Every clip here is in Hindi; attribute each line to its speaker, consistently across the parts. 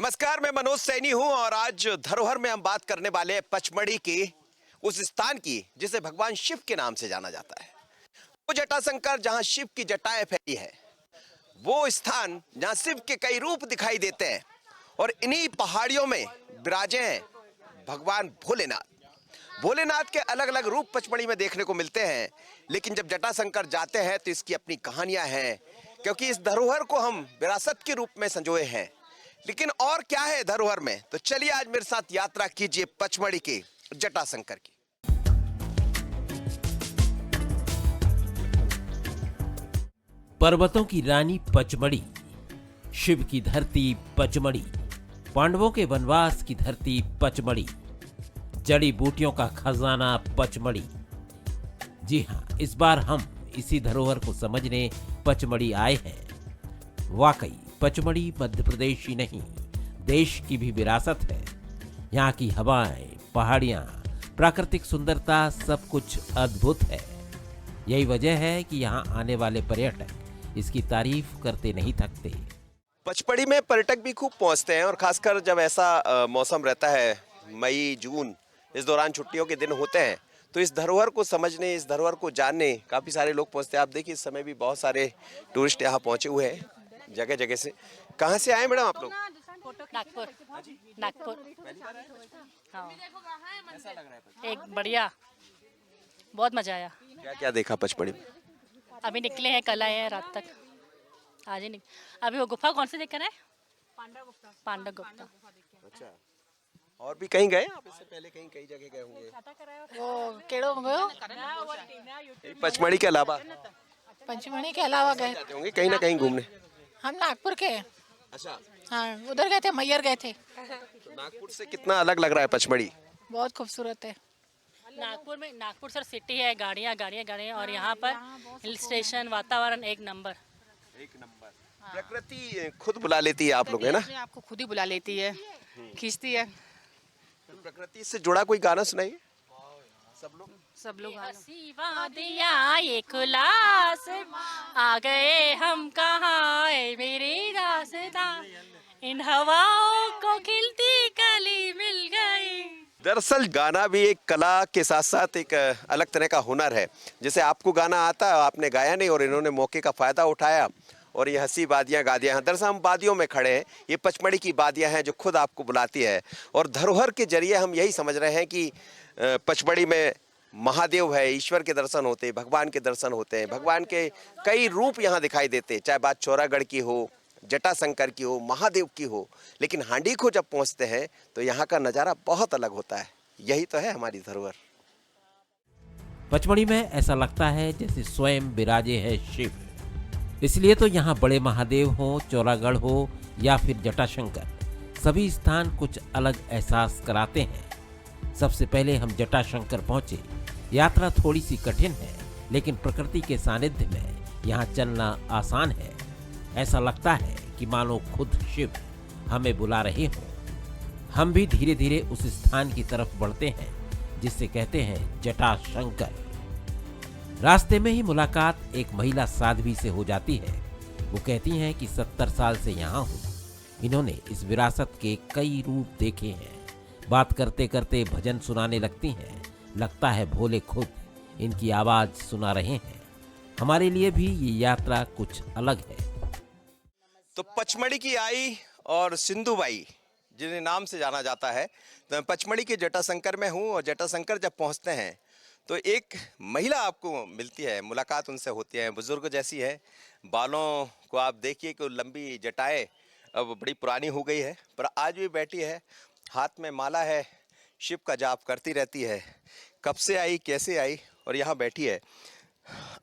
Speaker 1: नमस्कार, मैं मनोज सैनी हूं और आज धरोहर में हम बात करने वाले हैं पचमढ़ी के उस स्थान की जिसे भगवान शिव के नाम से जाना जाता है। वो जटाशंकर जहां शिव की जटाएं फैली है, वो स्थान जहां शिव के कई रूप दिखाई देते हैं और इन्हीं पहाड़ियों में विराजे हैं भगवान भोलेनाथ। भोलेनाथ के अलग अलग रूप पचमढ़ी में देखने को मिलते हैं, लेकिन जब जटाशंकर जाते हैं तो इसकी अपनी कहानियां हैं, क्योंकि इस धरोहर को हम विरासत के रूप में संजोए हैं। लेकिन और क्या है धरोहर में, तो चलिए आज मेरे साथ यात्रा कीजिए पचमढ़ी के जटाशंकर की।
Speaker 2: पर्वतों की रानी पचमढ़ी, शिव की धरती पचमढ़ी, पांडवों के वनवास की धरती पचमढ़ी, जड़ी बूटियों का खजाना पचमढ़ी। जी हाँ, इस बार हम इसी धरोहर को समझने पचमढ़ी आए हैं। वाकई पचमढ़ी मध्य प्रदेश ही नहीं, देश की भी विरासत है। यहाँ की हवाएं, पहाड़ियाँ, प्राकृतिक सुंदरता सब कुछ अद्भुत है। यही वजह है कि यहाँ आने वाले पर्यटक इसकी तारीफ करते नहीं थकते।
Speaker 1: पचमढ़ी में पर्यटक भी खूब पहुंचते हैं और खासकर जब ऐसा मौसम रहता है, मई जून, इस दौरान छुट्टियों के दिन होते हैं, तो इस धरोहर को समझने, इस धरोहर को जानने काफ़ी सारे लोग पहुंचते हैं। आप देखिए इस समय भी बहुत सारे टूरिस्ट यहाँ पहुंचे हुए हैं जगह जगह से। कहाँ से आए मैडम आप लोग?
Speaker 3: नागपुर। नागपुर। हाँ।
Speaker 1: कैसा लग रहा है?
Speaker 3: एक बढ़िया, बहुत मजा आया।
Speaker 1: क्या क्या देखा पचमढ़ी में?
Speaker 3: अभी निकले हैं, कल आए हैं रात तक, आज ही अभी वो गुफा कौन सी देख कर आए? पांडव गुप्ता।
Speaker 1: अच्छा, और भी कहीं गए आप? इससे पहले कहीं कई जगह गए होंगे?
Speaker 3: वो केड़ो गयो?
Speaker 1: पचमढ़ी के अलावा
Speaker 4: पंचमढ़ी के अलावा गए
Speaker 1: जाते होंगे कहीं ना कहीं घूमने।
Speaker 4: हम नागपुर के हैं।
Speaker 1: अच्छा,
Speaker 4: हाँ, उधर गए थे, मैयर गए थे।
Speaker 1: तो नागपुर से कितना अलग लग रहा है पचमढ़ी?
Speaker 4: बहुत खूबसूरत है।
Speaker 3: नागपुर सर सिटी है, गाड़ियाँ गाड़ियाँ गाड़ियाँ, और यहाँ पर हिल स्टेशन, वातावरण एक नंबर।
Speaker 1: प्रकृति खुद बुला लेती है आप लोग, है ना?
Speaker 4: आपको खुद ही बुला लेती है, खींचती है।
Speaker 1: तो प्रकृति से जुड़ा कोई गाना सुनाइए सब लोग।
Speaker 3: हंसी वादियाँ ये खुलास, आ गए हम कहाँ है मेरी रास्ता, इन हवाओं को खिलती कली मिल गई।
Speaker 1: दरअसल गाना भी एक कला के साथ साथ एक अलग तरह का हुनर है। जैसे आपको गाना आता है, आपने गाया नहीं और इन्होंने मौके का फायदा उठाया और ये हंसी वादियाँ गादियाँ हैं। दरअसल हम वादियों में खड़े हैं, ये पचमढ़ी की वादियाँ हैं जो खुद आपको बुलाती है। और धरोहर के जरिए हम यही समझ रहे हैं कि पचमढ़ी में महादेव है, ईश्वर के दर्शन होते हैं, भगवान के दर्शन होते हैं, भगवान के कई रूप यहाँ दिखाई देते हैं, चाहे बात चौरागढ़ की हो, जटाशंकर की हो, महादेव की हो। लेकिन हांडी को जब पहुँचते हैं तो यहाँ का नज़ारा बहुत अलग होता है। यही तो है हमारी धरोहर।
Speaker 2: पचमढ़ी में ऐसा लगता है जैसे स्वयं विराजे है शिव। इसलिए तो यहाँ बड़े महादेव हो, चौरागढ़ हो या फिर जटाशंकर, सभी स्थान कुछ अलग एहसास कराते हैं। सबसे पहले हम जटाशंकर पहुँचे। यात्रा थोड़ी सी कठिन है, लेकिन प्रकृति के सानिध्य में यहाँ चलना आसान है। ऐसा लगता है कि मानो खुद शिव हमें बुला रहे हों। हम भी धीरे धीरे उस स्थान की तरफ बढ़ते हैं जिसे कहते हैं जटाशंकर। रास्ते में ही मुलाकात एक महिला साध्वी से हो जाती है। वो कहती हैं कि 70 साल से यहाँ हूँ। इन्होंने इस विरासत के कई रूप देखे हैं। बात करते करते भजन सुनाने लगती हैं। लगता है भोले खुद इनकी आवाज सुना रहे हैं। हमारे लिए भी ये यात्रा कुछ अलग है।
Speaker 1: तो पचमढ़ी की आई और सिंधुबाई जिन्हें नाम से जाना जाता है, तो मैं पचमढ़ी के जटाशंकर में हूँ। और जटाशंकर जब पहुँचते हैं तो एक महिला आपको मिलती है, मुलाकात उनसे होती है। बुजुर्ग जैसी है, बालों को आप देखिए कि लंबी जटाएं अब बड़ी पुरानी हो गई है, पर आज भी बैठी है, हाथ में माला है, शिव का जाप करती रहती है। कब से आई, कैसे आई और यहाँ बैठी है?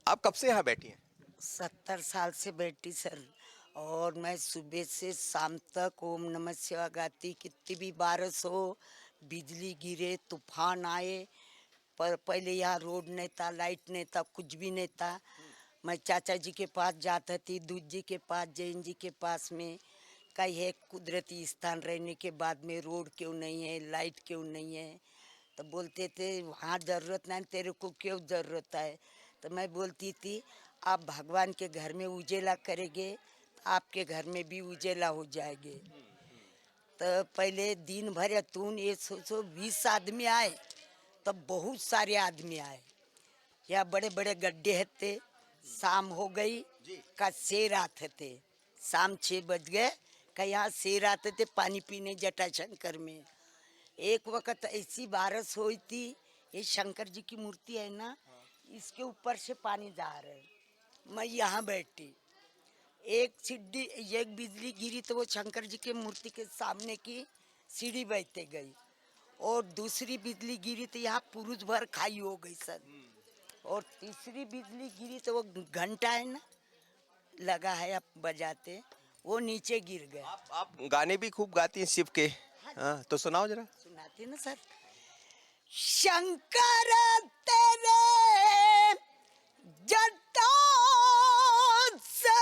Speaker 1: आप कब से यहाँ बैठी हैं?
Speaker 5: 70 साल से बैठी सर, और मैं सुबह से शाम तक ओम नमः शिवाय गाती। कितनी भी बारिश हो, बिजली गिरे, तूफान आए, पर पहले यहाँ रोड नहीं था, लाइट नहीं था, कुछ भी नहीं था। मैं चाचा जी के पास जाती थी, दूध जी के पास, जैन जी के पास में। कई है कुदरती स्थान रहने के बाद में रोड क्यों नहीं है, लाइट क्यों नहीं है? तो बोलते थे वहाँ ज़रूरत नहीं, तेरे को क्यों ज़रूरत है? तो मैं बोलती थी आप भगवान के घर में उजेला करेंगे तो आपके घर में भी उजेला हो जाएंगे। तो पहले दिन भर अतून ये सोचो 20 आदमी आए, तब बहुत सारे आदमी आए। यहाँ बड़े बड़े गड्ढे थे। शाम हो गई का शेर आते थे, शाम 6 बज गए का यहाँ शेर आते थे पानी पीने जटाशंकर में। एक वक्त ऐसी बारिश हुई थी, ये शंकर जी की मूर्ति है ना, इसके ऊपर से पानी जा रहा है। मैं यहाँ बैठी, एक सीढ़ी, एक बिजली गिरी तो वो शंकर जी के मूर्ति के सामने की सीढ़ी बहते गई, और दूसरी बिजली गिरी तो यहाँ पुरुष भर खाई हो गई सर। और तीसरी बिजली गिरी तो वो घंटा है ना लगा है अब बजाते, वो नीचे गिर गए।
Speaker 1: आप गाने भी खूब गाती हैं शिव के, हाँ तो सुनाओ जरा।
Speaker 5: सुनाते ना सर। शंकर तेरे जटा से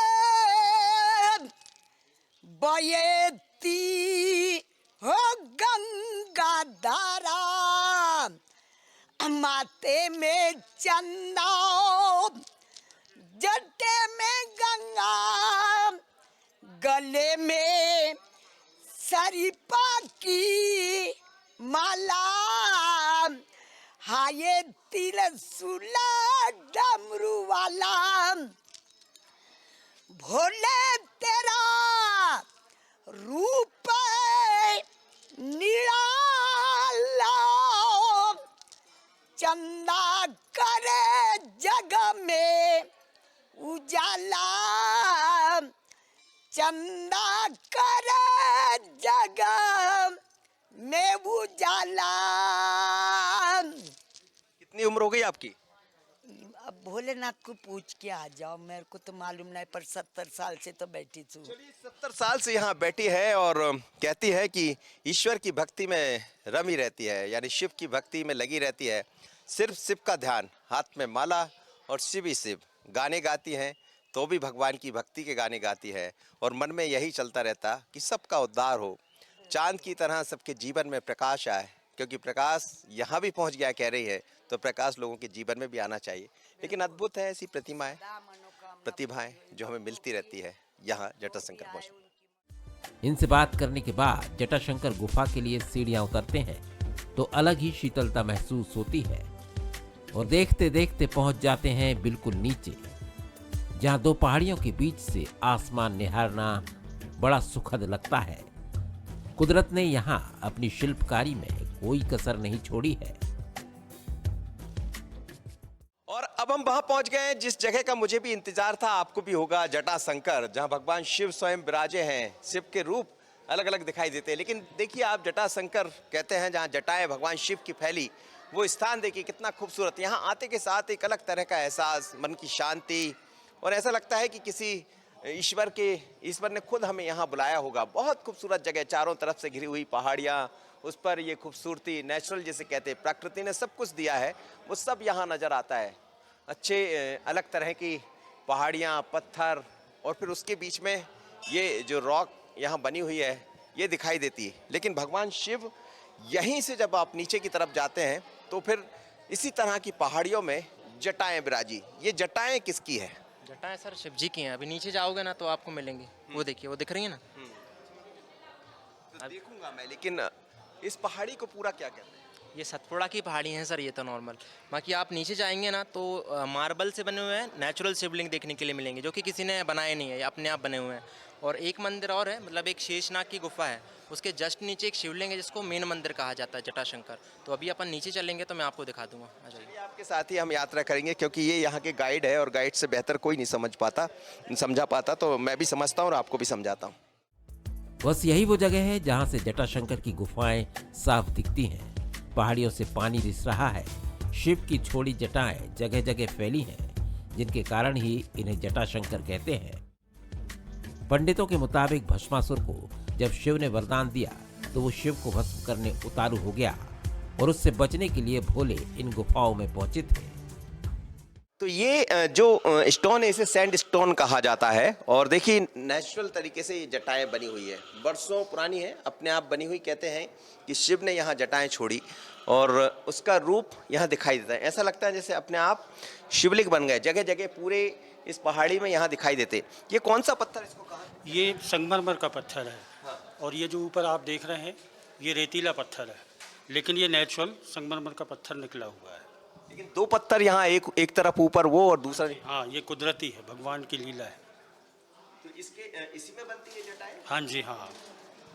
Speaker 5: बयती हो गंगा धारा, माथे में चंदा जटे में गंगा, गले में सरिपा की माला, हाये तिलसुला डमरू वाला, भोले तेरा रूप निराला, चंदा करे जग में उजाला, चंदा करे जग में उजाला।
Speaker 1: कितनी उम्र हो गई आपकी?
Speaker 5: अब भोलेनाथ को पूछ के आ जाओ, मेरे को तो मालूम नहीं, पर 70 साल से तो बैठी हूँ।
Speaker 1: चलिए 70 साल से यहाँ बैठी है और कहती है कि ईश्वर की भक्ति में रमी रहती है, यानी शिव की भक्ति में लगी रहती है। सिर्फ शिव का ध्यान, हाथ में माला और शिव ही शिव। गाने गाती हैं तो भी भगवान की भक्ति के गाने गाती है, और मन में यही चलता रहता कि सबका उद्धार हो, चांद की तरह सबके जीवन में प्रकाश आए, क्योंकि प्रकाश यहाँ भी पहुँच गया कह रही है, तो प्रकाश लोगों के जीवन में भी आना चाहिए। लेकिन अद्भुत है ऐसी प्रतिभाएं जो हमें मिलती रहती है यहाँ जटाशंकर पहुँच।
Speaker 2: इनसे बात करने के बाद जटाशंकर गुफा के लिए सीढ़ियां उतरते हैं तो अलग ही शीतलता महसूस होती है, और देखते देखते पहुंच जाते हैं बिल्कुल नीचे, जहां 2 पहाड़ियों के बीच से आसमान निहारना बड़ा सुखद लगता है। कुदरत ने यहाँ अपनी शिल्पकारी में कोई कसर नहीं छोड़ी है।
Speaker 1: और अब हम वहां पहुंच गए हैं जिस जगह का मुझे भी इंतजार था, आपको भी होगा, जटाशंकर, जहां भगवान शिव स्वयं विराजे हैं। शिव के रूप अलग अलग दिखाई देते हैं, लेकिन देखिए आप जटाशंकर कहते हैं जहां जटाएं भगवान शिव की फैली, वो स्थान देखिए कितना खूबसूरत। यहाँ आते के साथ एक अलग तरह का एहसास, मन की शांति, और ऐसा लगता है कि किसी ईश्वर ने खुद हमें यहाँ बुलाया होगा। बहुत खूबसूरत जगह, चारों तरफ से घिरी हुई पहाड़ियाँ, उस पर ये खूबसूरती, नेचुरल जिसे कहते हैं, प्रकृति ने सब कुछ दिया है, वो सब यहाँ नज़र आता है। अच्छे अलग तरह की पहाड़ियाँ, पत्थर, और फिर उसके बीच में ये जो रॉक यहाँ बनी हुई है ये दिखाई देती है। लेकिन भगवान शिव यहीं से जब आप नीचे की तरफ जाते हैं तो फिर इसी तरह की पहाड़ियों में जटाएं विराजी। ये जटाएं किसकी है?
Speaker 6: जटाएं सर शिव जी की हैं। अभी नीचे जाओगे ना तो आपको मिलेंगी, वो देखिए, वो दिख रही है ना।
Speaker 1: तो देखूंगा मैं, लेकिन इस पहाड़ी को पूरा क्या कहते हैं?
Speaker 6: ये सतपुड़ा की पहाड़ी हैं सर, ये तो नॉर्मल। बाकी आप नीचे जाएंगे ना तो मार्बल से बने हुए हैं नेचुरल शिवलिंग देखने के लिए मिलेंगे, जो कि किसी ने बनाए नहीं है, ये अपने आप बने हुए हैं। और एक मंदिर और है, मतलब एक शेषनाग की गुफा है, उसके जस्ट नीचे एक शिवलिंग है जिसको मेन मंदिर कहा जाता है, जटाशंकर। तो अभी अपन नीचे चलेंगे तो मैं आपको दिखा दूंगा। आ जाइए।
Speaker 1: आपके साथ ही हम यात्रा करेंगे, क्योंकि ये यहाँ के गाइड है और गाइड से बेहतर कोई नहीं समझा पाता, तो मैं भी समझता हूँ और आपको भी समझाता हूँ।
Speaker 2: बस यही वो जगह है जहां से जटाशंकर की गुफाएं साफ दिखती हैं। पहाड़ियों से पानी रिस रहा है, शिव की छोड़ी जटाएं जगह जगह फैली हैं, जिनके कारण ही इन्हें जटाशंकर कहते हैं। पंडितों के मुताबिक भस्मासुर को जब शिव ने वरदान दिया तो वो शिव को भस्म करने उतारू हो गया, और उससे बचने के लिए भोले इन गुफाओं में पहुंचे थे।
Speaker 1: तो ये जो स्टोन है इसे सैंड स्टोन कहा जाता है, और देखिए नेचुरल तरीके से ये जटाएं बनी हुई है, बरसों पुरानी है, अपने आप बनी हुई। कहते हैं कि शिव ने यहाँ जटाएं छोड़ी और उसका रूप यहाँ दिखाई देता है। ऐसा लगता है जैसे अपने आप शिवलिंग बन गए, जगह जगह पूरे इस पहाड़ी में यहाँ दिखाई देते। ये कौन सा पत्थर इसको कहा?
Speaker 7: ये संगमरमर का पत्थर है।
Speaker 1: हाँ।
Speaker 7: और ये जो ऊपर आप देख रहे हैं ये रेतीला पत्थर है, लेकिन ये नेचुरल संगमरमर का पत्थर निकला हुआ है।
Speaker 1: लेकिन दो पत्थर यहाँ, एक तरफ ऊपर वो और दूसरा।
Speaker 7: हाँ, ये कुदरती है, भगवान की लीला है।
Speaker 1: तो इसी में बनती है जटाएं?
Speaker 7: हाँ जी हाँ।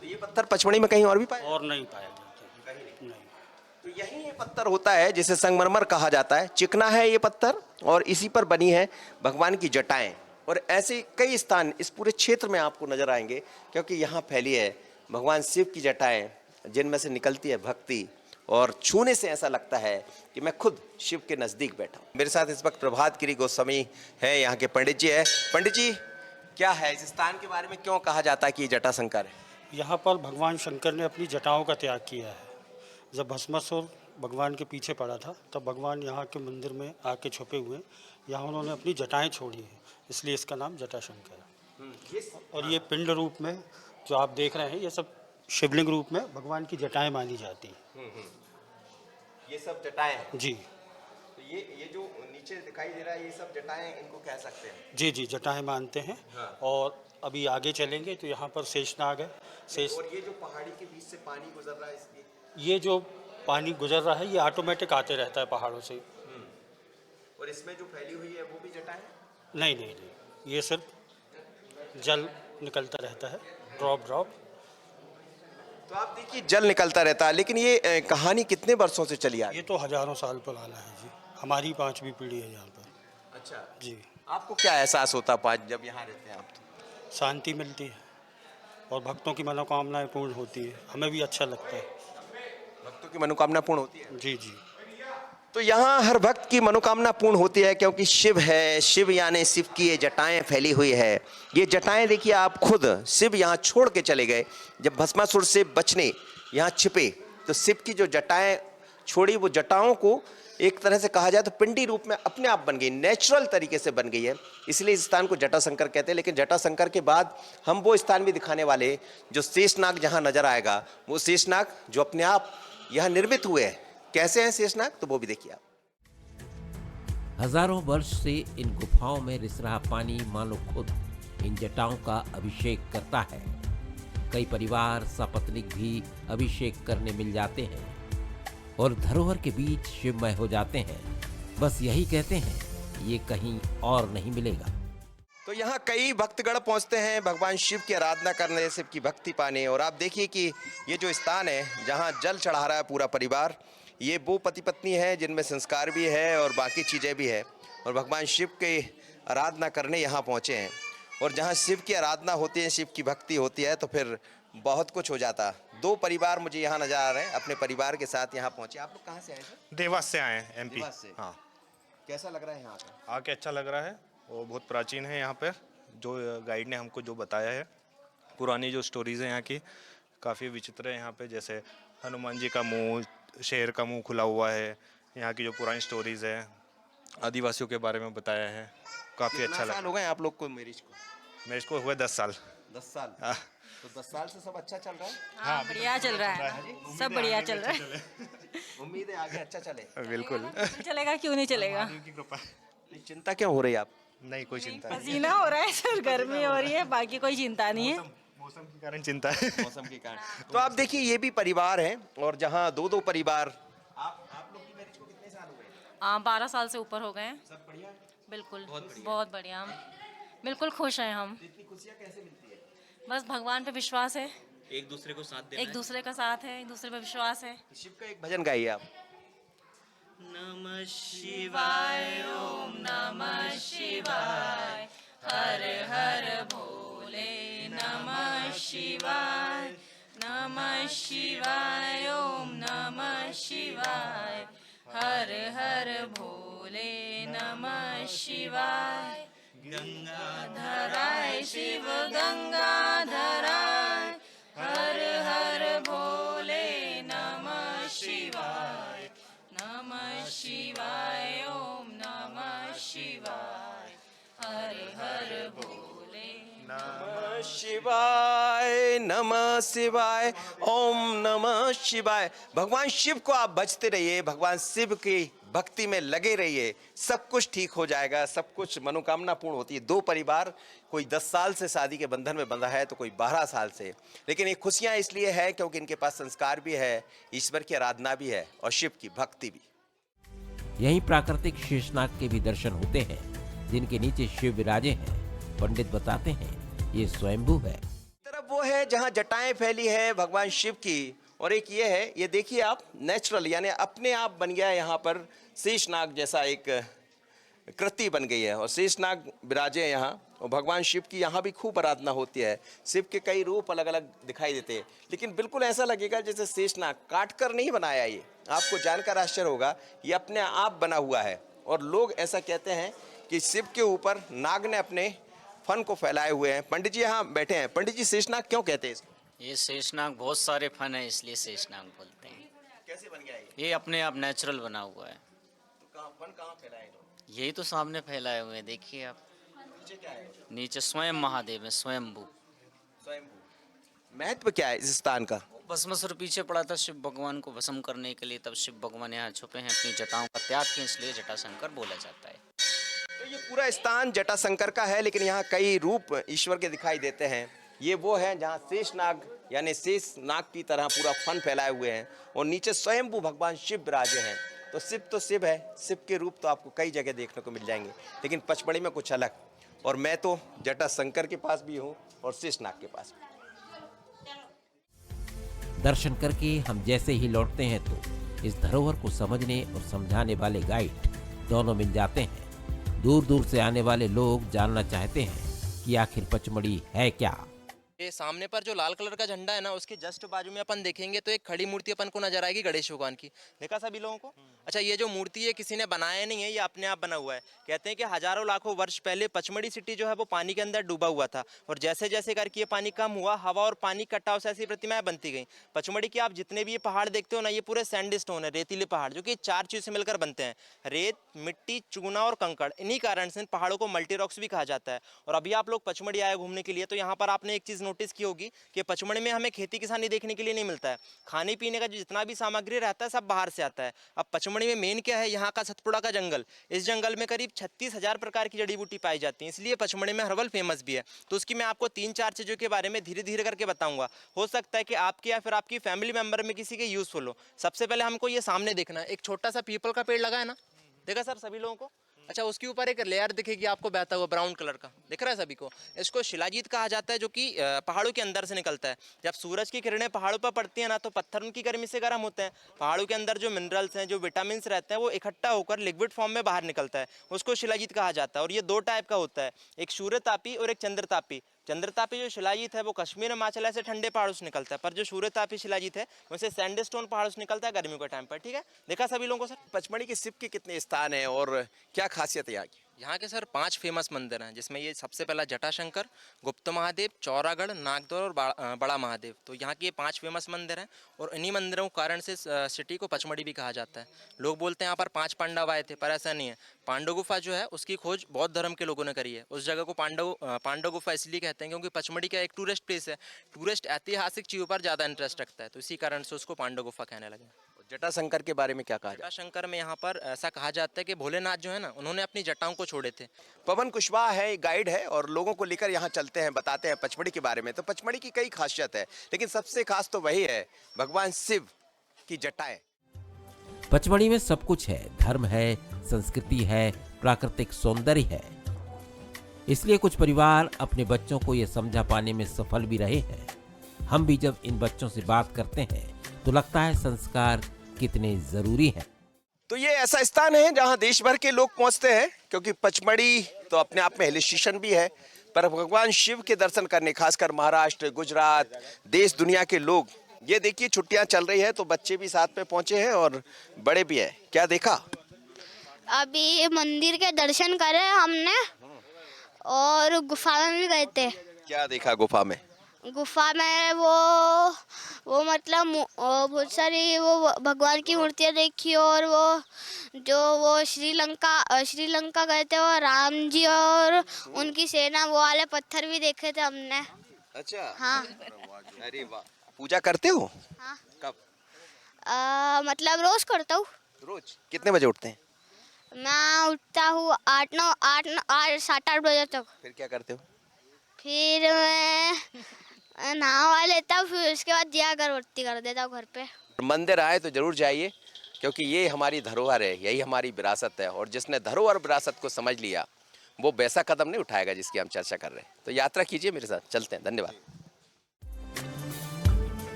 Speaker 1: तो ये पत्थर पचमढ़ी में कहीं और भी पाया?
Speaker 7: और नहीं पाया जाता, नहीं।
Speaker 1: तो यही ये पत्थर होता है जिसे संगमरमर कहा जाता है। चिकना है ये पत्थर और इसी पर बनी है भगवान की जटाएं। और ऐसे कई स्थान इस पूरे क्षेत्र में आपको नजर आएंगे, क्योंकि यहाँ फैली है भगवान शिव की जटाएं, जिनमें से निकलती है भक्ति, और छूने से ऐसा लगता है कि मैं खुद शिव के नजदीक बैठा हूँ। मेरे साथ इस वक्त प्रभात गिरी गोस्वामी है, यहाँ के पंडित जी है। पंडित जी, क्या है इस स्थान के बारे में, क्यों कहा जाता है कि ये जटाशंकर है?
Speaker 7: यहाँ पर भगवान शंकर ने अपनी जटाओं का त्याग किया है। जब भस्मासुर भगवान के पीछे पड़ा था तब भगवान यहाँ के मंदिर में आके छुपे हुए, यहाँ उन्होंने अपनी जटाएं छोड़ी हैं, इसलिए इसका नाम जटाशंकर है। और ये पिंड रूप में जो आप देख रहे हैं, ये सब शिवलिंग रूप में भगवान की जटाएं मानी जाती हैं।
Speaker 1: ये सब जटाएं हैं
Speaker 7: जी
Speaker 1: तो ये जो नीचे दिखाई दे रहा है, ये सब जटाएं इनको कह सकते हैं?
Speaker 7: जी जी, जटाएं मानते हैं। और अभी आगे चलेंगे तो यहाँ पर शेषनाग है।
Speaker 1: और ये जो पहाड़ी के बीच से पानी गुजर रहा है,
Speaker 7: ये जो पानी गुजर रहा है ये ऑटोमेटिक आते रहता है पहाड़ों से।
Speaker 1: और इसमें जो फैली हुई है वो भी जटाएं?
Speaker 7: नहीं नहीं नहीं, ये सिर्फ जल निकलता रहता है, ड्रॉप ड्रॉप।
Speaker 1: तो आप देखिए जल निकलता रहता है, लेकिन ये कहानी कितने वर्षों से चली आ रही है?
Speaker 7: ये तो हजारों साल पुराना है जी, हमारी 5वीं पीढ़ी है यहाँ पर।
Speaker 1: अच्छा
Speaker 7: जी।
Speaker 1: आपको क्या एहसास होता है जब यहाँ रहते हैं आप? तो
Speaker 7: शांति मिलती है और भक्तों की मनोकामनाएं पूर्ण होती है, हमें भी अच्छा लगता है।
Speaker 1: भक्तों की मनोकामना पूर्ण होती है?
Speaker 7: जी जी।
Speaker 1: तो यहाँ हर भक्त की मनोकामना पूर्ण होती है, क्योंकि शिव है। शिव यानी शिव की ये जटाएं फैली हुई है। ये जटाएं देखिए आप खुद, शिव यहाँ छोड़ के चले गए जब भस्मासुर से बचने यहाँ छिपे, तो शिव की जो जटाएं छोड़ी, वो जटाओं को एक तरह से कहा जाए तो पिंडी रूप में अपने आप बन गई, नेचुरल तरीके से बन गई है, इसलिए इस स्थान को जटाशंकर कहते हैं। लेकिन जटाशंकर के बाद हम वो स्थान भी दिखाने वाले, जो शेषनाग जहाँ नजर आएगा, वो शेषनाग जो अपने आप यहाँ निर्मित हुए हैं। कैसे हैं शेषनाग, तो वो भी देखिए आप।
Speaker 2: हजारों वर्ष से इन गुफाओं में रिस रहा पानी मानो खुद इन जटाओं का अभिषेक करता है। कई परिवार सपत्नीक भी अभिषेक करने मिल जाते हैं और धरोहर के बीच शिवमय हो जाते हैं। बस यही कहते हैं, ये कहीं और नहीं मिलेगा।
Speaker 1: तो यहाँ कई भक्तगण पहुँचते हैं भगवान शिव की आराधना करने, शिव की भक्ति पाने। और आप देखिए कि ये जो स्थान है जहाँ जल चढ़ा रहा है पूरा परिवार, ये वो पति पत्नी है जिनमें संस्कार भी है और बाकी चीज़ें भी है, और भगवान शिव की आराधना करने यहाँ पहुँचे हैं। और जहाँ शिव की आराधना होती है, शिव की भक्ति होती है, तो फिर बहुत कुछ हो जाता। दो परिवार मुझे यहाँ नजर आ रहे हैं, अपने परिवार के साथ यहाँ पहुँचे। आप लोग कहाँ से आए थे?
Speaker 8: देवास से आए हैं, एमपी।
Speaker 1: देवास से।
Speaker 8: हाँ,
Speaker 1: कैसा लग रहा है यहाँ का?
Speaker 8: आके अच्छा लग रहा है। वो बहुत प्राचीन है यहाँ पर, जो गाइड ने हमको जो बताया है, पुरानी जो स्टोरीज़ हैं यहाँ की काफ़ी विचित्र है यहाँ पे। जैसे हनुमान जी का मुंह, शेर का मुंह खुला हुआ है, यहाँ की जो पुरानी स्टोरीज़ है, आदिवासियों के बारे में बताया है, काफ़ी अच्छा लगा।
Speaker 1: साल हो गए आप लोग को मैरिज को?
Speaker 8: मेरे को हुए 10 साल।
Speaker 1: 10 साल।
Speaker 8: हाँ।
Speaker 1: तो 10 साल से सब अच्छा चल रहा है?
Speaker 3: हाँ, बढ़िया चल रहा है, सब बढ़िया चल रहा है।
Speaker 1: उम्मीद है आगे अच्छा चले।
Speaker 8: बिल्कुल।
Speaker 3: चलेगा, क्यों नहीं चलेगा।
Speaker 1: चिंता क्यों हो रही है आप?
Speaker 8: नहीं, कोई चिंता नहीं।
Speaker 3: पसीना हो रहा है सर, गर्मी हो रही है, बाकी कोई चिंता नहीं है।
Speaker 8: मौसम के कारण चिंता है।
Speaker 1: मौसम के कारण। तो आप देखिए ये भी परिवार है, और जहाँ दो दो परिवार। आप लोग की मैरिज को कितने साल हो गए?
Speaker 3: 12 साल से ऊपर हो गए हैं।
Speaker 1: सब बढ़िया है?
Speaker 3: बिल्कुल, बहुत बढ़िया, बिल्कुल खुश हैं हम।
Speaker 1: इतनी खुशियाँ कैसे मिलती है?
Speaker 3: बस भगवान पे विश्वास है,
Speaker 1: एक दूसरे को साथ देना
Speaker 3: एक दूसरे का साथ है, एक दूसरे पे विश्वास है।
Speaker 1: है। शिव का एक भजन गाइए आप।
Speaker 3: नमः शिवाय, ओम नमः शिवाय, हर हर भोले नमः शिवाय, नमः शिवाय, ओम नमः शिवाय, हर हर भोले नमः शिवाय। गंगाधराय शिव गंगाधराय, हर हर भोले नमः शिवाय, नमः शिवाय, ओम नमः शिवाय, हर हर भोले
Speaker 1: नमः शिवाय, नमः शिवाय, ओम नमः शिवाय। भगवान शिव को आप भजते रहिए, भगवान शिव की भक्ति में लगे रहिए, सब कुछ ठीक हो जाएगा, सब कुछ मनोकामना पूर्ण होती है। दो परिवार, कोई 10 साल से शादी के बंधन में बंधा है तो कोई 12 साल से, लेकिन ये खुशियां इसलिए है क्योंकि इनके पास संस्कार भी है, ईश्वर की आराधना भी है और शिव की भक्ति भी।
Speaker 2: यहीं प्राकृतिक शेषनाग के भी दर्शन होते हैं, जिनके नीचे शिव विराजे हैं। पंडित बताते हैं ये स्वयंभू है।
Speaker 1: तरफ वो है जहाँ जटाएं फैली है भगवान शिव की, और एक ये है, ये देखिए आप, नेचुरल यानी अपने आप बन गया है। यहाँ पर शेषनाग जैसा एक कृति बन गई है और शेषनाग विराजे हैं यहाँ, और भगवान शिव की यहाँ भी खूब आराधना होती है। शिव के कई रूप अलग अलग दिखाई देते हैं, लेकिन बिल्कुल ऐसा लगेगा जैसे शेषनाग काट कर नहीं बनाया। ये आपको जानकर आश्चर्य होगा, ये अपने आप बना हुआ है। और लोग ऐसा कहते हैं कि शिव के ऊपर नाग ने अपने फन को फैलाए हुए हैं। पंडित जी यहाँ बैठे हैं। पंडित जी, शेषनाग क्यों कहते हैं इसको?
Speaker 9: ये शेषनाग बहुत सारे फन है, इसलिए शेषनाग बोलते हैं।
Speaker 1: कैसे बन गया ये?
Speaker 9: ये अपने आप नेचुरल बना हुआ है।
Speaker 1: तो फन कहाँ फैलाए लोग?
Speaker 9: यही तो सामने फैलाए हुए हैं, देखिए आप।
Speaker 1: नीचे क्या है?
Speaker 9: नीचे स्वयं महादेव है, स्वयंभू।
Speaker 1: स्वयंभू। महत्व क्या है इस स्थान का?
Speaker 9: भस्मासुर पीछे पड़ा था शिव भगवान को भस्म करने के लिए, तब शिव भगवान यहाँ छुपे हैं, अपनी जटाओं का त्याग किया, इसलिए जटाशंकर बोला जाता है।
Speaker 1: तो ये पूरा स्थान जटाशंकर का है, लेकिन यहाँ कई रूप ईश्वर के दिखाई देते हैं। ये वो है जहाँ शेषनाग यानी शेष नाग की तरह पूरा फन फैलाए हुए हैं, और नीचे स्वयंभू भगवान शिव विराजे हैं। तो शिव है, शिव के रूप तो आपको कई जगह देखने को मिल जाएंगे, लेकिन पचमढ़ी में कुछ अलग। और मैं तो जटाशंकर के पास भी हूँ और शेषनाग के पास भी।
Speaker 2: दर्शन करके हम जैसे ही लौटते हैं तो इस धरोहर को समझने और समझाने वाले गाइड दोनों मिल जाते हैं। दूर दूर से आने वाले लोग जानना चाहते हैं कि आखिर पचमढ़ी है क्या।
Speaker 6: ये सामने पर जो लाल कलर का झंडा है ना, उसके जस्ट बाजू में अपन देखेंगे तो एक खड़ी मूर्ति अपन को नजर आएगी गणेश भगवान की। देखा सभी लोगों को? अच्छा, ये जो मूर्ति है किसी ने बनाया नहीं है, ये अपने आप बना हुआ है। कहते हैं कि हजारों लाखों वर्ष पहले पचमढ़ी सिटी जो है वो पानी के अंदर डूबा हुआ था, और जैसे जैसे करके ये पानी कम हुआ, हवा और पानी कटाव से ऐसी प्रतिमाएं बनती गई। पचमढ़ी की आप जितने भी ये पहाड़ देखते हो ना, ये पूरे सैंडस्टोन है, रेतीले पहाड़, जो कि 4 चीज से मिलकर बनते हैं: रेत, मिट्टी, चूना और कंकड़। इन्हीं कारण से इन पहाड़ों को मल्टी रॉक्स भी कहा जाता है। और अभी आप लोग पचमढ़ी आए घूमने के लिए, तो यहाँ पर आपने एक चीज नोटिस की होगी कि पचमढ़ी में हमें खेती किसानी देखने के लिए नहीं मिलता है। खाने पीने का जितना भी सामग्री रहता है सब बाहर से आता है। अब पचमढ़ी में मेन क्या है? यहाँ का सतपुड़ा का जंगल। इस जंगल में करीब 36,000 प्रकार की जड़ी बूटी पाई जाती है, इसलिए पचमढ़ी में हर्बल फेमस भी है। तो उसकी मैं आपको 3-4 चीज़ों के बारे में धीरे धीरे करके बताऊंगा। हो सकता है कि आपके या फिर आपकी फैमिली मेंबर में किसी के यूजफुल हो। सबसे पहले हमको ये सामने देखना है, एक छोटा सा पीपल का पेड़ लगा है ना, देखा सर सभी लोगों को? अच्छा, उसके ऊपर एक लेयर दिखेगी आपको बहता हुआ ब्राउन कलर का, दिख रहा है सभी को? इसको शिलाजीत कहा जाता है, जो कि पहाड़ों के अंदर से निकलता है। जब सूरज की किरणें पहाड़ों पर पड़ती है ना, तो पत्थर उनकी गर्मी से गर्म होते हैं। पहाड़ों के अंदर जो मिनरल्स हैं, जो विटामिन रहते हैं, वो इकट्ठा होकर लिक्विड फॉर्म में बाहर निकलता है, उसको शिलाजीत कहा जाता है। और ये 2 टाइप का होता है, एक सूर्यतापी और एक चंद्रतापी। चंद्रतापी जो शिलाजीत है वो कश्मीर हिमाचल से ठंडे पहाड़ों से निकलता है, पर जो सूर्यतापी शिलाजीत है वैसे सैंडस्टोन पहाड़ों से निकलता है गर्मियों के टाइम पर। ठीक है, देखा सभी लोगों को? सर,
Speaker 1: पचमढ़ी के शिव के कितने स्थान हैं और क्या खासियत है यहाँ की?
Speaker 6: यहाँ के सर 5 फेमस मंदिर हैं, जिसमें ये सबसे पहला जटाशंकर, गुप्त महादेव, चौरागढ़, नागदौर और बड़ा महादेव। तो यहाँ के ये 5 फेमस मंदिर हैं, और इन्हीं मंदिरों के कारण से सिटी को पचमढ़ी भी कहा जाता है। लोग बोलते हैं यहाँ पर 5 पांडव आए थे, पर ऐसा नहीं है। पांडव गुफा जो है उसकी खोज बौद्ध धर्म के लोगों ने करी है। उस जगह को पांडव गुफा इसलिए कहते हैं क्योंकि पचमढ़ी का एक टूरिस्ट प्लेस है। टूरिस्ट ऐतिहासिक चीज़ों पर ज़्यादा इंटरेस्ट रखता है, तो इसी कारण से उसको पांडव गुफा कहने लगे।
Speaker 1: जटाशंकर के बारे में क्या कहा जाए?
Speaker 6: जटाशंकर में यहाँ पर ऐसा कहा जाता है कि भोलेनाथ जो है ना, उन्होंने अपनी जटाओं को छोड़े थे।
Speaker 1: पवन कुशवाहा है, गाइड है, और लोगों को लेकर यहाँ चलते हैं, बताते हैं पचमढ़ी के बारे में। तो पचमढ़ी की कई खासियत है, लेकिन सबसे खास तो वही है भगवान शिव की जटाएं।
Speaker 2: पचमढ़ी में सब कुछ है, धर्म है, संस्कृति है, प्राकृतिक सौंदर्य है। इसलिए कुछ परिवार अपने बच्चों को ये समझा पाने में सफल भी रहे हैं। हम भी जब इन बच्चों से बात करते हैं तो लगता है संस्कार कितने जरूरी हैं।
Speaker 1: तो ये ऐसा स्थान है जहाँ देश भर के लोग पहुँचते हैं, क्योंकि पचमढ़ी तो अपने आप में हिल स्टेशन भी है, पर भगवान शिव के दर्शन करने खासकर महाराष्ट्र, गुजरात, देश दुनिया के लोग। ये देखिए, छुट्टियाँ चल रही है तो बच्चे भी साथ में पहुँचे हैं और बड़े भी हैं। क्या देखा?
Speaker 10: अभी मंदिर के दर्शन करे हमने, और गुफा में भी गए थे।
Speaker 1: क्या देखा गुफा में?
Speaker 10: गुफा में वो मतलब बहुत सारी वो भगवान की मूर्तियाँ देखी, और वो श्रीलंका गए थे, और राम जी और उनकी सेना, वो वाले पत्थर भी देखे थे हमने।
Speaker 1: अच्छा,
Speaker 10: हाँ।
Speaker 1: अरे वाह, पूजा करते हो?
Speaker 10: हाँ।
Speaker 1: कब?
Speaker 10: मतलब रोज करता हूँ।
Speaker 1: रोज कितने बजे उठते हैं?
Speaker 10: मैं उठता हूँ 7-8 बजे तक।
Speaker 1: फिर क्या करते हो?
Speaker 10: फिर मैं नहा लेता हूँ, फिर उसके बाद दिया अगरबत्ती कर देता हूँ घर पे।
Speaker 1: मंदिर आए तो जरूर जाइए, क्योंकि ये हमारी धरोहर है, यही हमारी विरासत है। और जिसने धरोहर विरासत को समझ लिया वो वैसा कदम नहीं उठाएगा जिसकी हम चर्चा कर रहे हैं। तो यात्रा कीजिए मेरे साथ, चलते हैं। धन्यवाद।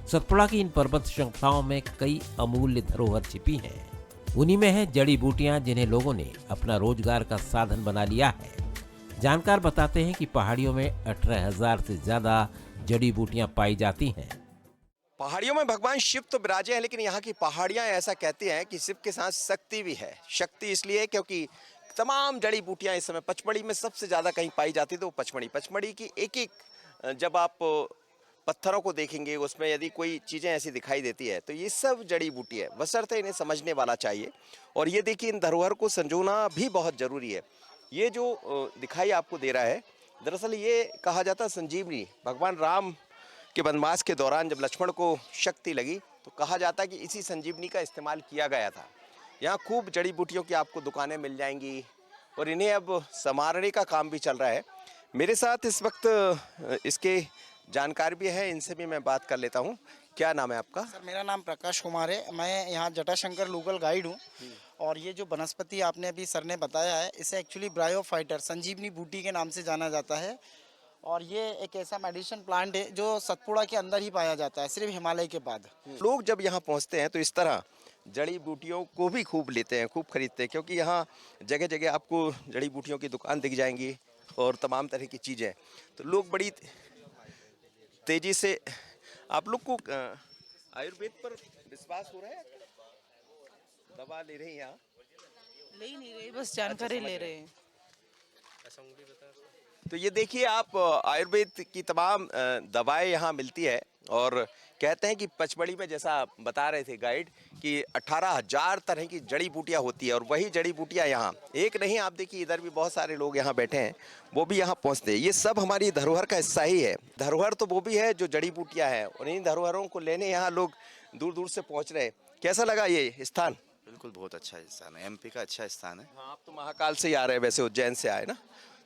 Speaker 2: सतपुड़ा की इन पर्वत श्रृंखलाओं में कई अमूल्य धरोहर छिपी हैं। उन्हीं में है जड़ी बूटियां, जिन्हें लोगों ने अपना रोजगार का साधन बना लिया है। जानकार बताते हैं कि पहाड़ियों में 18,000 से ज्यादा जड़ी बूटियां पाई जाती हैं।
Speaker 1: पहाड़ियों में भगवान शिव तो विराजे हैं, लेकिन यहाँ की पहाड़ियाँ ऐसा कहती हैं कि शिव के साथ शक्ति भी है। शक्ति इसलिए क्योंकि तमाम जड़ी बूटियाँ इस समय पचमढ़ी में सबसे ज़्यादा कहीं पाई जाती तो वो पचमढ़ी की एक जब आप पत्थरों को देखेंगे उसमें यदि कोई चीज़ें ऐसी दिखाई देती है तो ये सब जड़ी बूटी है, बशर्ते इन्हें समझने वाला चाहिए। और ये देखिए, इन धरोहर को संजोना भी बहुत ज़रूरी है। ये जो दिखाई आपको दे रहा है, दरअसल ये कहा जाता है संजीवनी। भगवान राम के वनवास के दौरान जब लक्ष्मण को शक्ति लगी तो कहा जाता है कि इसी संजीवनी का इस्तेमाल किया गया था। यहाँ खूब जड़ी बूटियों की आपको दुकानें मिल जाएंगी और इन्हें अब संवारने का काम भी चल रहा है। मेरे साथ इस वक्त इसके जानकार भी है, इनसे भी मैं बात कर लेता हूँ। क्या नाम है आपका?
Speaker 11: सर मेरा नाम प्रकाश कुमार है, मैं यहाँ जटाशंकर लोकल गाइड हूँ। और ये जो वनस्पति आपने अभी सर ने बताया है, इसे एक्चुअली ब्रायोफाइटर संजीवनी बूटी के नाम से जाना जाता है। और ये एक ऐसा मेडिसिन प्लांट है जो सतपुड़ा के अंदर ही पाया जाता है, सिर्फ हिमालय के बाद।
Speaker 1: लोग जब यहाँ पहुँचते हैं तो इस तरह जड़ी बूटियों को भी खूब लेते हैं, खूब खरीदते हैं, क्योंकि यहाँ जगह जगह आपको जड़ी बूटियों की दुकान दिख जाएंगी और तमाम तरह की चीज़ें। तो लोग बड़ी तेजी से, आप लोग को आयुर्वेद पर विश्वास हो रहा है? दवा ले रहे हैं यहाँ?
Speaker 4: ले ही नहीं रहे, बस जानकारी ले रहे हैं।
Speaker 1: तो ये देखिए आप, आयुर्वेद की तमाम दवाएं यहाँ मिलती है। और कहते हैं कि पचमढ़ी में, जैसा बता रहे थे गाइड, कि 18,000 तरह की जड़ी बूटियाँ होती है। और वही जड़ी बूटियाँ यहाँ एक नहीं, आप देखिए इधर भी बहुत सारे लोग यहाँ बैठे हैं, वो भी यहाँ पहुँचते हैं। ये सब हमारी धरोहर का हिस्सा ही है। धरोहर तो वो भी है जो जड़ी बूटियाँ हैं, और इन धरोहरों को लेने यहाँ लोग दूर दूर से पहुँच रहे हैं। कैसा लगा ये स्थान?
Speaker 12: बिल्कुल बहुत अच्छा स्थान है, एमपी का अच्छा स्थान है।
Speaker 1: हाँ, आप तो महाकाल से ही आ रहे हैं, वैसे उज्जैन से आए ना,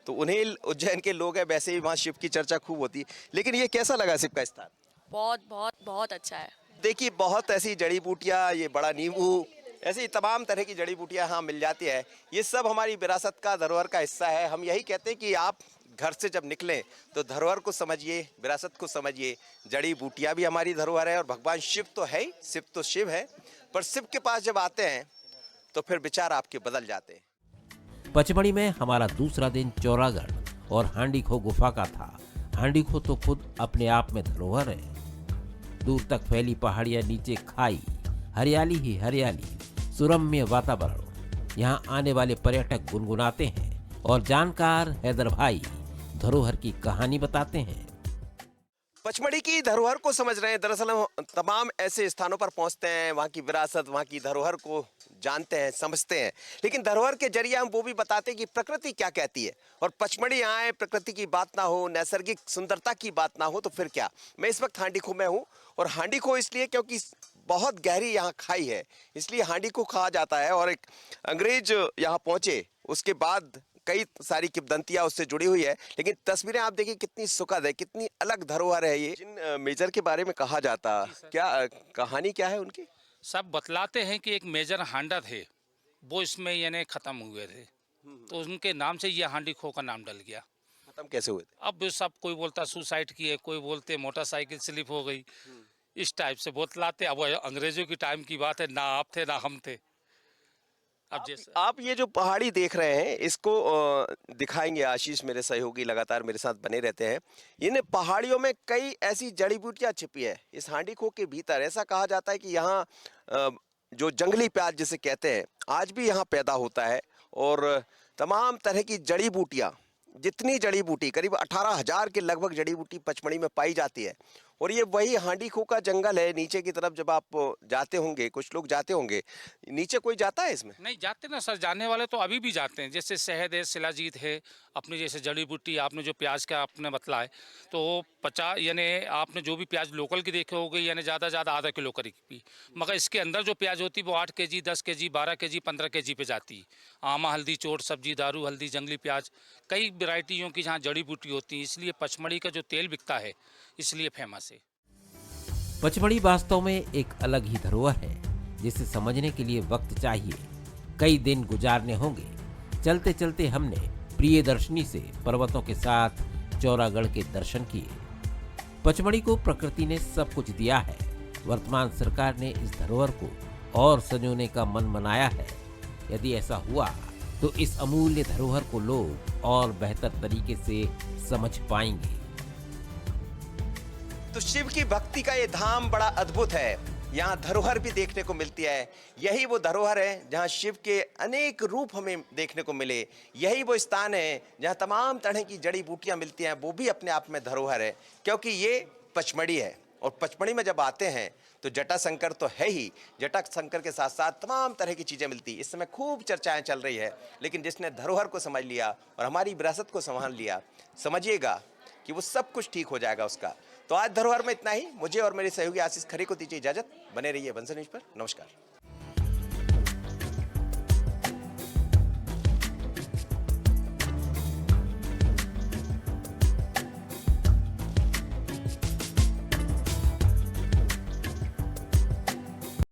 Speaker 1: तो उन्हीं उज्जैन के लोग हैं, वैसे ही वहाँ शिव की चर्चा खूब होती है। लेकिन ये कैसा लगा शिव का स्थान?
Speaker 3: बहुत बहुत बहुत अच्छा है।
Speaker 1: देखिए, बहुत ऐसी जड़ी बूटियाँ, ये बड़ा नींबू, ऐसी तमाम तरह की जड़ी बूटियाँ यहाँ मिल जाती है। ये सब हमारी विरासत का, धरोहर का हिस्सा है। हम यही कहते हैं कि आप घर से जब निकलें तो धरोहर को समझिए, विरासत को समझिए। जड़ी बूटियाँ भी हमारी धरोहर है, और भगवान शिव तो है ही, शिव तो शिव है, पर शिव के पास जब आते हैं तो फिर विचार आपके बदल जाते हैं।
Speaker 2: पचमढ़ी में हमारा दूसरा दिन चौरागढ़ और हांडीखो गुफा का था। हांडीखो तो खुद अपने आप में धरोहर है। दूर तक फैली पहाड़ियां, नीचे खाई, हरियाली ही हरियाली, सुरम्य वातावरण। यहाँ आने वाले पर्यटक गुनगुनाते हैं और जानकार हैदर भाई धरोहर की कहानी बताते हैं।
Speaker 1: पचमढ़ी की धरोहर को समझ रहे हैं। दरअसल हम तमाम ऐसे स्थानों पर पहुंचते हैं, वहाँ की विरासत, वहाँ की धरोहर को जानते हैं, समझते हैं, लेकिन धरोहर के जरिए हम वो भी बताते हैं कि प्रकृति क्या कहती है। और पचमढ़ी आए, प्रकृति की बात ना हो, नैसर्गिक सुंदरता की बात ना हो तो फिर क्या। मैं इस वक्त हांडीखो में हूँ, और हांडीखो इसलिए क्योंकि बहुत गहरी यहाँ खाई है, इसलिए हांडीखो कहा जाता है। और एक अंग्रेज यहाँ पहुँचे, उसके बाद कई सारी किंवदंतियां उससे जुड़ी हुई है। लेकिन तस्वीरें आप देखिए कितनी सुखद है, कितनी अलग धरोहर है ये। जिन मेजर के बारे में कहा जाता, क्या कहानी क्या है उनकी?
Speaker 13: सब बतलाते हैं कि एक मेजर हांडा थे, वो इसमें यानी खत्म हुए थे, तो उनके नाम से ये हांडीखो का नाम डल गया।
Speaker 1: खत्म कैसे हुए थे?
Speaker 13: अब सब कोई बोलता सुसाइड किए, कोई बोलते मोटरसाइकिल स्लिप हो गई, इस टाइप से बतलाते। अब अंग्रेजों की टाइम की बात है, ना आप थे ना हम थे। अब जैसे
Speaker 1: आप ये जो पहाड़ी देख रहे हैं, इसको दिखाएंगे आशीष, मेरे सहयोगी लगातार मेरे साथ बने रहते हैं। इन पहाड़ियों में कई ऐसी जड़ी बूटियां छिपी है इस हांडीखो के भीतर। ऐसा कहा जाता है कि यहाँ जो जंगली प्याज जिसे कहते हैं, आज भी यहाँ पैदा होता है। और तमाम तरह की जड़ी बूटियाँ, जितनी जड़ी बूटी, करीब 18,000 के लगभग जड़ी बूटी पचमढ़ी में पाई जाती है, और ये वही हांडी खो का जंगल है नीचे की तरफ। जब आप जाते होंगे, कुछ लोग जाते होंगे, नीचे कोई जाता है इसमें?
Speaker 13: नहीं जाते ना सर, जाने वाले तो अभी भी जाते हैं। जैसे शहद है, शिलाजीत है, अपनी जैसे जड़ी बूटी, आपने जो प्याज का आपने बतलाया, तो 50 यानी आपने जो भी प्याज लोकल की देखे होगे यानी ज़्यादा ज़्यादा आधा किलो करीब भी, मगर इसके अंदर जो प्याज होती है वो 8 केजी, 10 केजी, 12 केजी, 15 केजी पे जाती है। आमा, हल्दी, चोट, सब्जी, दारू, हल्दी, जंगली प्याज, कई वैरायटियों की जहाँ जड़ी बूटी होती है। इसलिए पचमढ़ी का जो तेल बिकता है इसलिए फेमस है।
Speaker 2: पचमढ़ी वास्तव में एक अलग ही धरोहर है जिसे समझने के लिए वक्त चाहिए, कई दिन गुजारने होंगे। चलते चलते हमने प्रियदर्शनी से पर्वतों के साथ चौरागढ़ के दर्शन किए। पचमढ़ी को प्रकृति ने सब कुछ दिया है। वर्तमान सरकार ने इस धरोहर को और संजोने का मन बनाया है। यदि ऐसा हुआ तो इस अमूल्य धरोहर को लोग और बेहतर तरीके से समझ पाएंगे।
Speaker 1: तो शिव की भक्ति का ये धाम बड़ा अद्भुत है। यहाँ धरोहर भी देखने को मिलती है। यही वो धरोहर है जहाँ शिव के अनेक रूप हमें देखने को मिले। यही वो स्थान है जहाँ तमाम तरह की जड़ी बूटियाँ मिलती हैं, वो भी अपने आप में धरोहर है, क्योंकि ये पचमढ़ी है। और पचमढ़ी में जब आते हैं तो जटाशंकर तो है ही, जटाशंकर के साथ साथ तमाम तरह की चीज़ें मिलती। इस समय खूब चर्चाएं चल रही है, लेकिन जिसने धरोहर को समझ लिया और हमारी विरासत को संभाल लिया, समझिएगा कि वो सब कुछ ठीक हो जाएगा उसका। तो आज धरोहर में इतना ही। मुझे और मेरे सहयोगी आशीष खरे को दीजिए इजाजत। बने रहिए वंश न्यूज पर। नमस्कार।